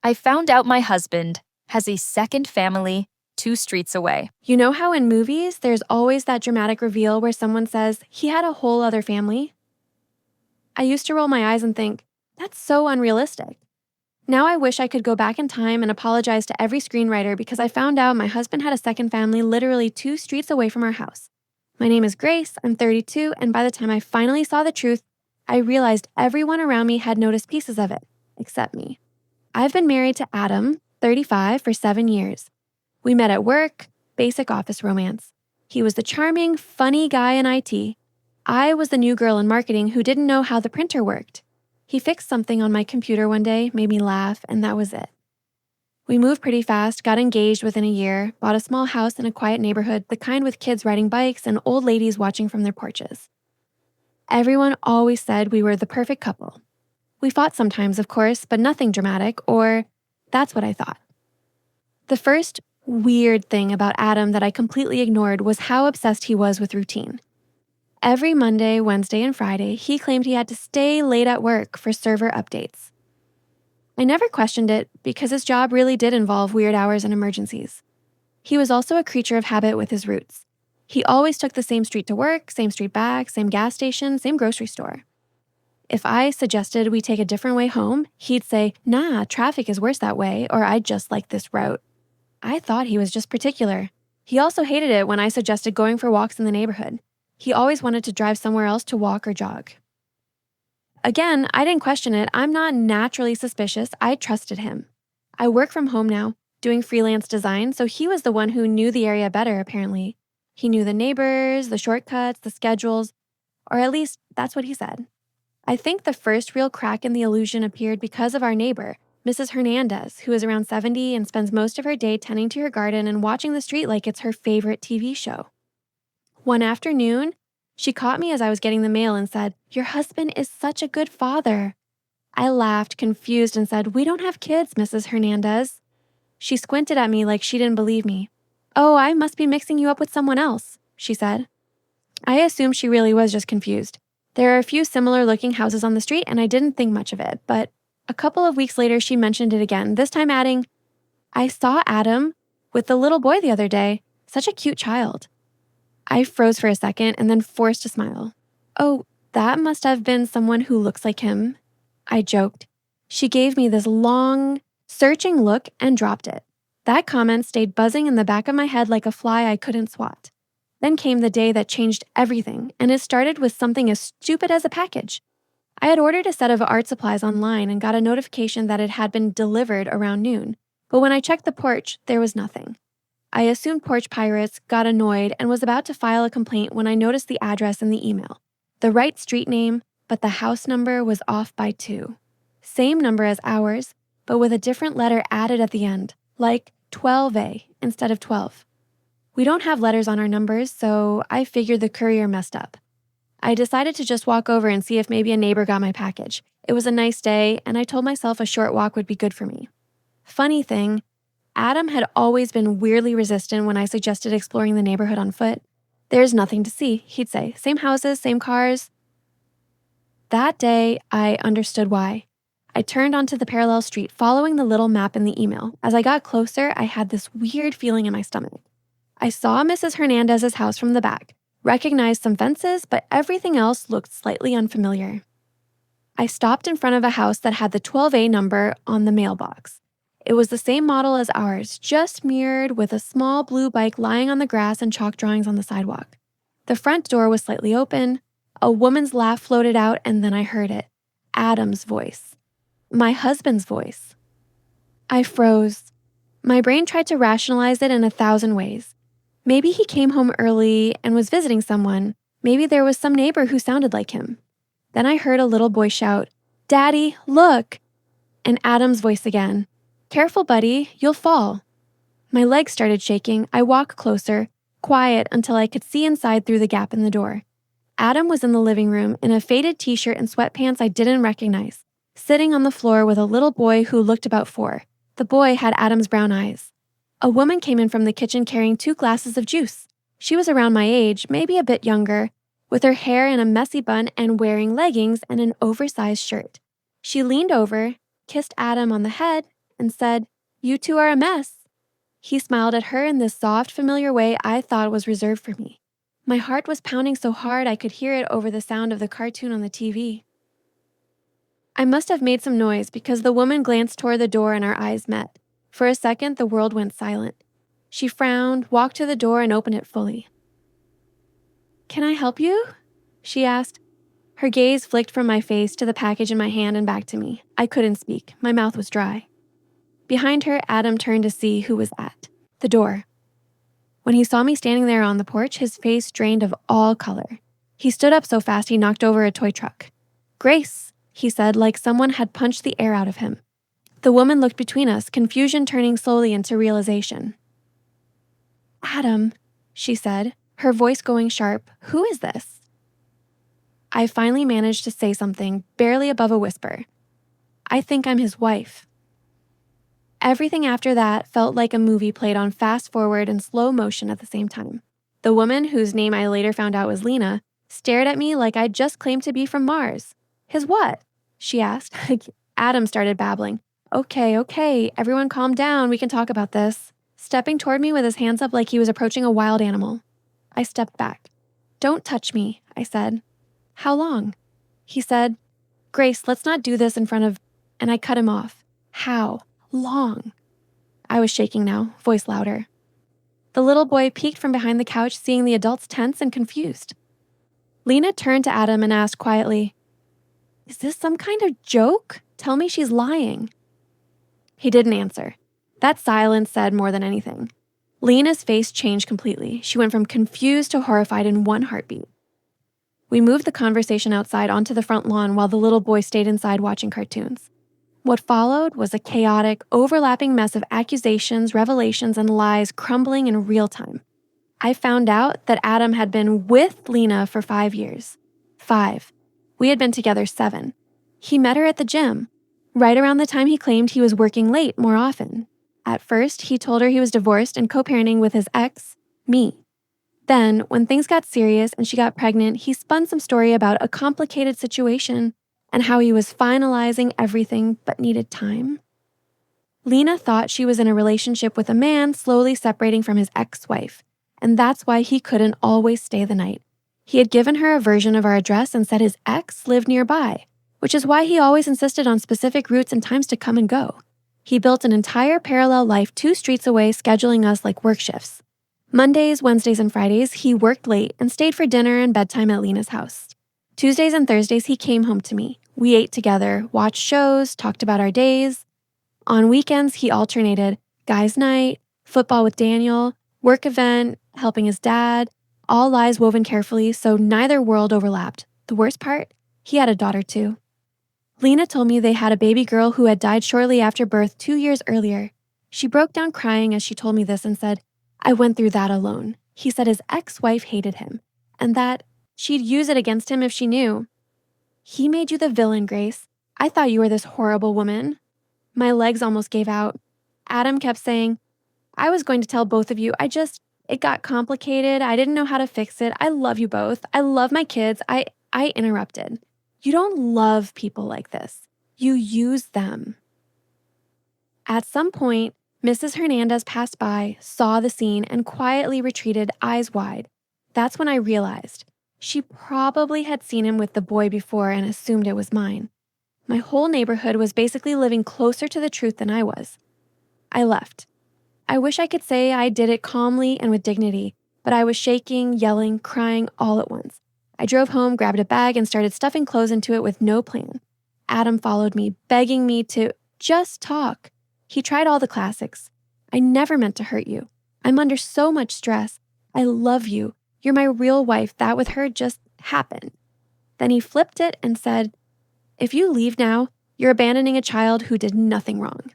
I found out my husband has a second family 2 streets away. You know how in movies, there's always that dramatic reveal where someone says, he had a whole other family? I used to roll my eyes and think, that's so unrealistic. Now I wish I could go back in time and apologize to every screenwriter because I found out my husband had a second family literally 2 streets away from our house. My name is Grace, I'm 32, and by the time I finally saw the truth, I realized everyone around me had noticed pieces of it, except me. I've been married to Adam, 35, for 7 years. We met at work, basic office romance. He was the charming, funny guy in IT. I was the new girl in marketing who didn't know how the printer worked. He fixed something on my computer one day, made me laugh, and that was it. We moved pretty fast, got engaged within a year, bought a small house in a quiet neighborhood, the kind with kids riding bikes and old ladies watching from their porches. Everyone always said we were the perfect couple. We fought sometimes, of course, but nothing dramatic, or that's what I thought. The first weird thing about Adam that I completely ignored was how obsessed he was with routine. Every Monday, Wednesday, and Friday, he claimed he had to stay late at work for server updates. I never questioned it because his job really did involve weird hours and emergencies. He was also a creature of habit with his roots. He always took the same street to work, same street back, same gas station, same grocery store. If I suggested we take a different way home, he'd say, nah, traffic is worse that way, or I just like this route. I thought he was just particular. He also hated it when I suggested going for walks in the neighborhood. He always wanted to drive somewhere else to walk or jog. Again, I didn't question it. I'm not naturally suspicious. I trusted him. I work from home now, doing freelance design, so he was the one who knew the area better, apparently. He knew the neighbors, the shortcuts, the schedules, or at least that's what he said. I think the first real crack in the illusion appeared because of our neighbor, Mrs. Hernandez, who is around 70 and spends most of her day tending to her garden and watching the street like it's her favorite TV show. One afternoon, she caught me as I was getting the mail and said, "Your husband is such a good father." I laughed, confused, and said, "We don't have kids, Mrs. Hernandez." She squinted at me like she didn't believe me. "Oh, I must be mixing you up with someone else," she said. I assumed she really was just confused. There are a few similar-looking houses on the street, and I didn't think much of it, but a couple of weeks later, she mentioned it again, this time adding, "I saw Adam with the little boy the other day. Such a cute child." I froze for a second and then forced a smile. "Oh, that must have been someone who looks like him," I joked. She gave me this long, searching look and dropped it. That comment stayed buzzing in the back of my head like a fly I couldn't swat. Then came the day that changed everything, and it started with something as stupid as a package. I had ordered a set of art supplies online and got a notification that it had been delivered around noon, but when I checked the porch, there was nothing. I assumed porch pirates, got annoyed, and was about to file a complaint when I noticed the address in the email. The right street name, but the house number was off by 2. Same number as ours, but with a different letter added at the end, like 12A instead of 12. We don't have letters on our numbers, so I figured the courier messed up. I decided to just walk over and see if maybe a neighbor got my package. It was a nice day, and I told myself a short walk would be good for me. Funny thing, Adam had always been weirdly resistant when I suggested exploring the neighborhood on foot. "There's nothing to see," he'd say. "Same houses, same cars." That day, I understood why. I turned onto the parallel street, following the little map in the email. As I got closer, I had this weird feeling in my stomach. I saw Mrs. Hernandez's house from the back, recognized some fences, but everything else looked slightly unfamiliar. I stopped in front of a house that had the 12A number on the mailbox. It was the same model as ours, just mirrored with a small blue bike lying on the grass and chalk drawings on the sidewalk. The front door was slightly open. A woman's laugh floated out, and then I heard it. Adam's voice. My husband's voice. I froze. My brain tried to rationalize it in 1,000 ways. Maybe he came home early and was visiting someone. Maybe there was some neighbor who sounded like him. Then I heard a little boy shout, "Daddy, look!" And Adam's voice again. "Careful, buddy, you'll fall." My legs started shaking. I walked closer, quiet until I could see inside through the gap in the door. Adam was in the living room in a faded t-shirt and sweatpants I didn't recognize, sitting on the floor with a little boy who looked about 4. The boy had Adam's brown eyes. A woman came in from the kitchen carrying 2 glasses of juice. She was around my age, maybe a bit younger, with her hair in a messy bun and wearing leggings and an oversized shirt. She leaned over, kissed Adam on the head, and said, "You two are a mess." He smiled at her in this soft, familiar way I thought was reserved for me. My heart was pounding so hard I could hear it over the sound of the cartoon on the TV. I must have made some noise because the woman glanced toward the door and our eyes met. For a second, the world went silent. She frowned, walked to the door, and opened it fully. "Can I help you?" she asked. Her gaze flicked from my face to the package in my hand and back to me. I couldn't speak. My mouth was dry. Behind her, Adam turned to see who was at the door. When he saw me standing there on the porch, his face drained of all color. He stood up so fast he knocked over a toy truck. "Grace," he said, like someone had punched the air out of him. The woman looked between us, confusion turning slowly into realization. "Adam," she said, her voice going sharp, "who is this?" I finally managed to say something, barely above a whisper. "I think I'm his wife." Everything after that felt like a movie played on fast forward and slow motion at the same time. The woman, whose name I later found out was Lena, stared at me like I'd just claimed to be from Mars. "His what?" she asked. Adam started babbling. Okay, everyone calm down, we can talk about this," stepping toward me with his hands up like he was approaching a wild animal. I stepped back. "Don't touch me," I said. "How long?" He said, "Grace, let's not do this in front of..." And I cut him off. "How long?" I was shaking now, voice louder. The little boy peeked from behind the couch, seeing the adults tense and confused. Lena turned to Adam and asked quietly, "Is this some kind of joke? Tell me she's lying." He didn't answer. That silence said more than anything. Lena's face changed completely. She went from confused to horrified in one heartbeat. We moved the conversation outside onto the front lawn while the little boy stayed inside watching cartoons. What followed was a chaotic, overlapping mess of accusations, revelations, and lies crumbling in real time. I found out that Adam had been with Lena for 5 years. 5. We had been together 7. He met her at the gym, right around the time he claimed he was working late more often. At first, he told her he was divorced and co-parenting with his ex, me. Then, when things got serious and she got pregnant, he spun some story about a complicated situation and how he was finalizing everything but needed time. Lena thought she was in a relationship with a man slowly separating from his ex-wife, and that's why he couldn't always stay the night. He had given her a version of our address and said his ex lived nearby, which is why he always insisted on specific routes and times to come and go. He built an entire parallel life 2 streets away, scheduling us like work shifts. Mondays, Wednesdays, and Fridays, he worked late and stayed for dinner and bedtime at Lena's house. Tuesdays and Thursdays, he came home to me. We ate together, watched shows, talked about our days. On weekends, he alternated guys' night, football with Daniel, work event, helping his dad, all lies woven carefully so neither world overlapped. The worst part? He had a daughter too. Lena told me they had a baby girl who had died shortly after birth 2 years earlier. She broke down crying as she told me this and said, "I went through that alone." He said his ex-wife hated him and that she'd use it against him if she knew. "He made you the villain, Grace. I thought you were this horrible woman." My legs almost gave out. Adam kept saying, "I was going to tell both of you. It got complicated. I didn't know how to fix it. I love you both. I love my kids." I interrupted. "You don't love people like this. You use them." At some point, Mrs. Hernandez passed by, saw the scene, and quietly retreated, eyes wide. That's when I realized she probably had seen him with the boy before and assumed it was mine. My whole neighborhood was basically living closer to the truth than I was. I left. I wish I could say I did it calmly and with dignity, but I was shaking, yelling, crying all at once. I drove home, grabbed a bag, and started stuffing clothes into it with no plan. Adam followed me, begging me to just talk. He tried all the classics. "I never meant to hurt you. I'm under so much stress. I love you. You're my real wife. That with her just happened." Then he flipped it and said, "If you leave now, you're abandoning a child who did nothing wrong."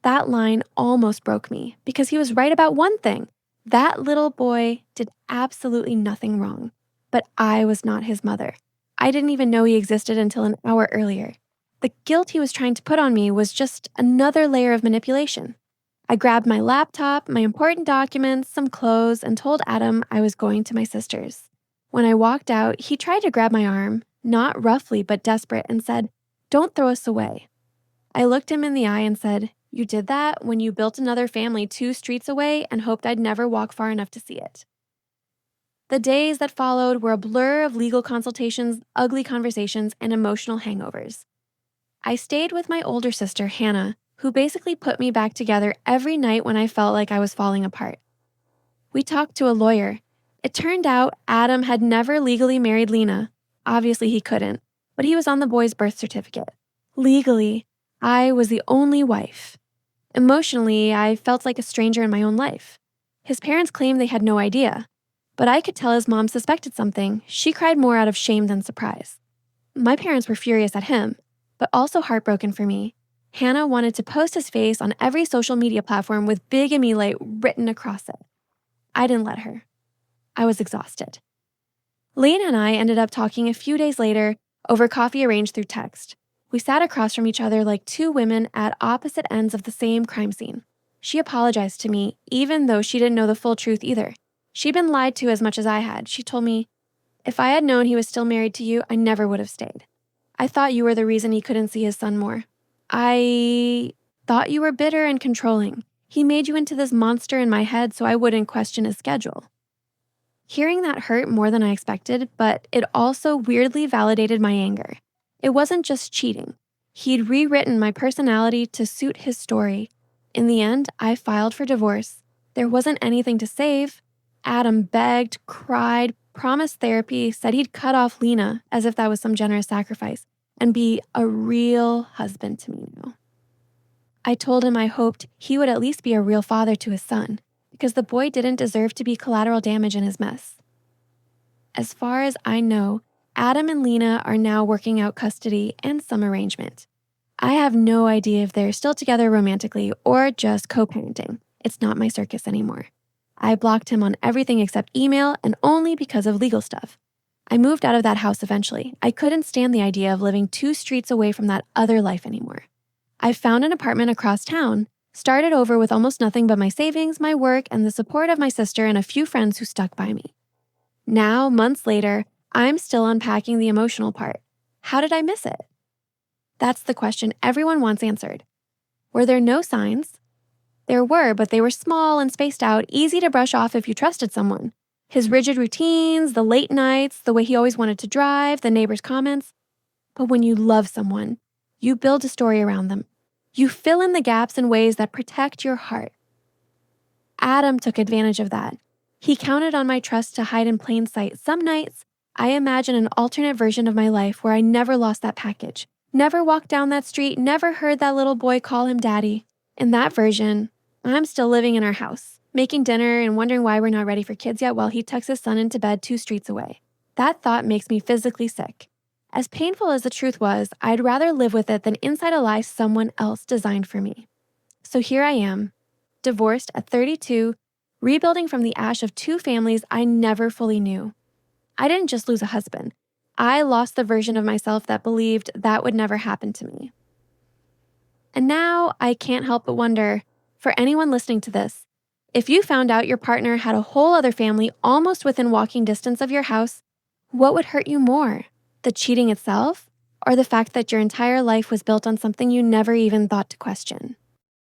That line almost broke me because he was right about one thing. That little boy did absolutely nothing wrong. But I was not his mother. I didn't even know he existed until an hour earlier. The guilt he was trying to put on me was just another layer of manipulation. I grabbed my laptop, my important documents, some clothes, and told Adam I was going to my sister's. When I walked out, he tried to grab my arm, not roughly but desperate, and said, "Don't throw us away." I looked him in the eye and said, You did that when you built another family 2 streets away and hoped I'd never walk far enough to see it. The days that followed were a blur of legal consultations, ugly conversations, and emotional hangovers. I stayed with my older sister, Hannah, who basically put me back together every night when I felt like I was falling apart. We talked to a lawyer. It turned out Adam had never legally married Lena. Obviously, he couldn't, but he was on the boy's birth certificate. Legally, I was the only wife. Emotionally, I felt like a stranger in my own life. His parents claimed they had no idea, but I could tell his mom suspected something. She cried more out of shame than surprise. My parents were furious at him, but also heartbroken for me. Hannah wanted to post his face on every social media platform with big emulate written across it. I didn't let her. I was exhausted. Lena and I ended up talking a few days later over coffee arranged through text. We sat across from each other like two women at opposite ends of the same crime scene. She apologized to me, even though she didn't know the full truth either. She'd been lied to as much as I had. She told me, "If I had known he was still married to you, I never would have stayed. I thought you were the reason he couldn't see his son more. I thought you were bitter and controlling. He made you into this monster in my head so I wouldn't question his schedule." Hearing that hurt more than I expected, but it also weirdly validated my anger. It wasn't just cheating. He'd rewritten my personality to suit his story. In the end, I filed for divorce. There wasn't anything to save. Adam begged, cried, promised therapy, said he'd cut off Lena as if that was some generous sacrifice, and be a real husband to me now. I told him I hoped he would at least be a real father to his son, because the boy didn't deserve to be collateral damage in his mess. As far as I know, Adam and Lena are now working out custody and some arrangement. I have no idea if they're still together romantically or just co-parenting. It's not my circus anymore. I blocked him on everything except email and only because of legal stuff. I moved out of that house eventually. I couldn't stand the idea of living 2 streets away from that other life anymore. I found an apartment across town, started over with almost nothing but my savings, my work, and the support of my sister and a few friends who stuck by me. Now, months later, I'm still unpacking the emotional part. How did I miss it? That's the question everyone wants answered. Were there no signs? There were, but they were small and spaced out, easy to brush off if you trusted someone. His rigid routines, the late nights, the way he always wanted to drive, the neighbors' comments. But when you love someone, you build a story around them. You fill in the gaps in ways that protect your heart. Adam took advantage of that. He counted on my trust to hide in plain sight. Some nights, I imagine an alternate version of my life where I never lost that package, never walked down that street, never heard that little boy call him daddy. In that version, I'm still living in our house, making dinner and wondering why we're not ready for kids yet while he tucks his son into bed 2 streets away. That thought makes me physically sick. As painful as the truth was, I'd rather live with it than inside a lie someone else designed for me. So here I am, divorced at 32, rebuilding from the ash of 2 families I never fully knew. I didn't just lose a husband. I lost the version of myself that believed that would never happen to me. And now I can't help but wonder, for anyone listening to this, if you found out your partner had a whole other family almost within walking distance of your house, what would hurt you more? The cheating itself, or the fact that your entire life was built on something you never even thought to question?